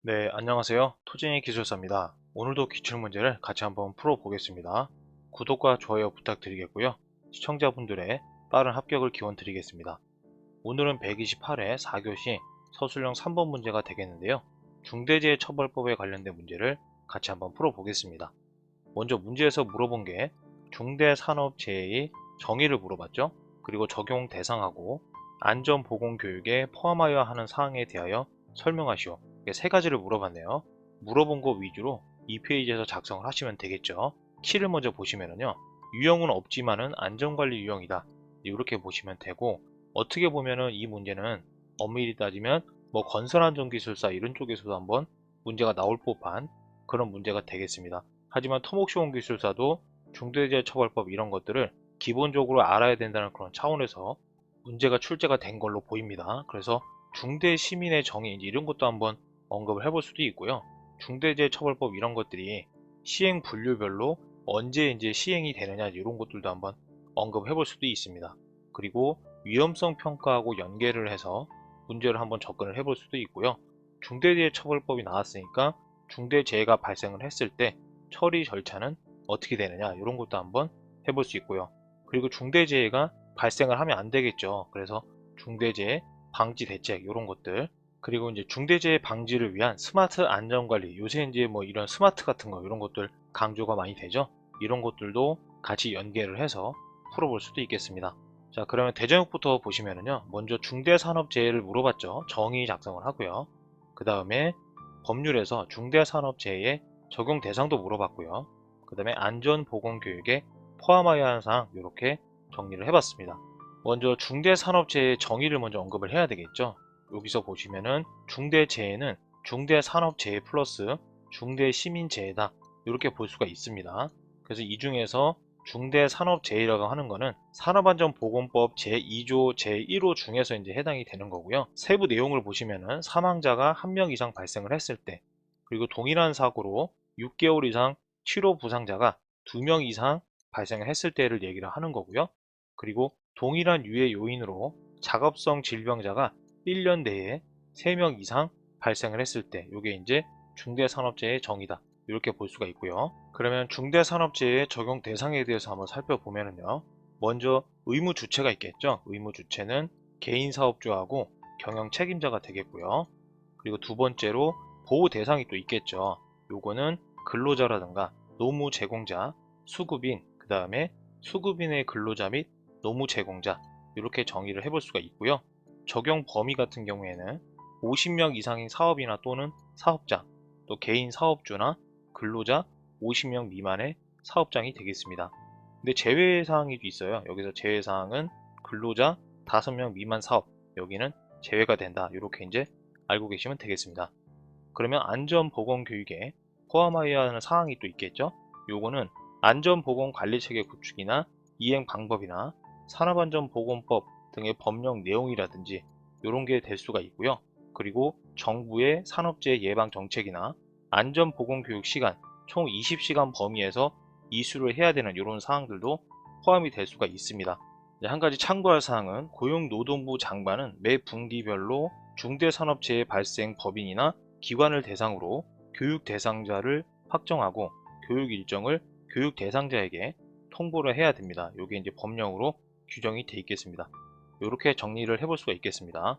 네, 안녕하세요. 토진이 기술사입니다. 오늘도 기출문제를 같이 한번 풀어보겠습니다. 구독과 좋아요 부탁드리겠고요. 시청자분들의 빠른 합격을 기원 드리겠습니다. 오늘은 128회 4교시 서술형 3번 문제가 되겠는데요. 중대재해처벌법에 관련된 문제를 같이 한번 풀어보겠습니다. 먼저 문제에서 물어본 게 중대산업재해의 정의를 물어봤죠. 그리고 적용 대상하고 안전보건교육에 포함하여야 하는 사항에 대하여 설명하시오. 이게 세 가지를 물어봤네요. 물어본 거 위주로 이 페이지에서 작성을 하시면 되겠죠. 키를 먼저 보시면은요. 유형은 없지만은 안전관리 유형이다. 이렇게 보시면 되고, 어떻게 보면은 이 문제는 엄밀히 따지면 뭐 건설안전기술사 이런 쪽에서도 한번 문제가 나올 법한 그런 문제가 되겠습니다. 하지만 토목시공기술사도 중대재해처벌법 이런 것들을 기본적으로 알아야 된다는 그런 차원에서 문제가 출제가 된 걸로 보입니다. 그래서 중대시민의 정의 이런 것도 한번 언급을 해볼 수도 있고요. 중대재해처벌법 이런 것들이 시행 분류별로 언제 이제 시행이 되느냐 이런 것들도 한번 언급해 볼 수도 있습니다. 그리고 위험성 평가하고 연계를 해서 문제를 한번 접근을 해볼 수도 있고요. 중대재해처벌법이 나왔으니까 중대재해가 발생을 했을 때 처리 절차는 어떻게 되느냐 이런 것도 한번 해볼 수 있고요. 그리고 중대재해가 발생을 하면 안 되겠죠. 그래서 중대재해 방지 대책 이런 것들, 그리고 이제 중대재해 방지를 위한 스마트 안전관리, 요새 이제 뭐 이런 스마트 같은 거 이런 것들 강조가 많이 되죠. 이런 것들도 같이 연계를 해서 풀어볼 수도 있겠습니다. 자, 그러면 대정육부터 보시면은요. 먼저 중대산업재해를 물어봤죠. 정의 작성을 하고요. 그 다음에 법률에서 중대산업재해의 적용 대상도 물어봤고요. 그 다음에 안전보건교육에 포함하여야 하는 사항 이렇게 정리를 해봤습니다. 먼저 중대산업재해 정의를 먼저 언급을 해야 되겠죠. 여기서 보시면은 중대재해는 중대산업재해 플러스 중대시민재해다 이렇게 볼 수가 있습니다. 그래서 이 중에서 중대산업재해라고 하는 거는 산업안전보건법 제2조 제1호 중에서 이제 해당이 되는 거고요. 세부 내용을 보시면은 사망자가 1명 이상 발생을 했을 때, 그리고 동일한 사고로 6개월 이상 치료 부상자가 2명 이상 발생을 했을 때를 얘기를 하는 거고요. 그리고 동일한 유해 요인으로 작업성 질병자가 1년 내에 3명 이상 발생을 했을 때, 이게 이제 중대산업재해 정의다. 이렇게 볼 수가 있고요. 그러면 중대산업재해 적용 대상에 대해서 한번 살펴보면요. 먼저 의무 주체가 있겠죠. 의무 주체는 개인 사업주하고 경영 책임자가 되겠고요. 그리고 두 번째로 보호 대상이 또 있겠죠. 요거는 근로자라든가 노무 제공자, 수급인, 그 다음에 수급인의 근로자 및 노무 제공자 이렇게 정의를 해볼 수가 있고요. 적용 범위 같은 경우에는 50명 이상인 사업이나 또는 사업장, 또 개인 사업주나 근로자 50명 미만의 사업장이 되겠습니다. 근데 제외사항이 있어요. 여기서 제외사항은 근로자 5명 미만 사업, 여기는 제외가 된다. 이렇게 이제 알고 계시면 되겠습니다. 그러면 안전보건교육에 포함하여야 하는 사항이 또 있겠죠? 요거는 안전보건관리체계 구축이나 이행 방법이나 산업안전보건법 등의 법령 내용이라든지 이런 게 될 수가 있고요. 그리고 정부의 산업재해 예방 정책이나 안전보건교육 시간 총 20시간 범위에서 이수를 해야 되는 이런 사항들도 포함이 될 수가 있습니다. 한 가지 참고할 사항은 고용노동부 장관은 매 분기별로 중대산업재해 발생 법인이나 기관을 대상으로 교육 대상자를 확정하고 교육 일정을 교육 대상자에게 통보를 해야 됩니다. 이게 이제 법령으로 규정이 되어 있겠습니다. 이렇게 정리를 해볼 수가 있겠습니다.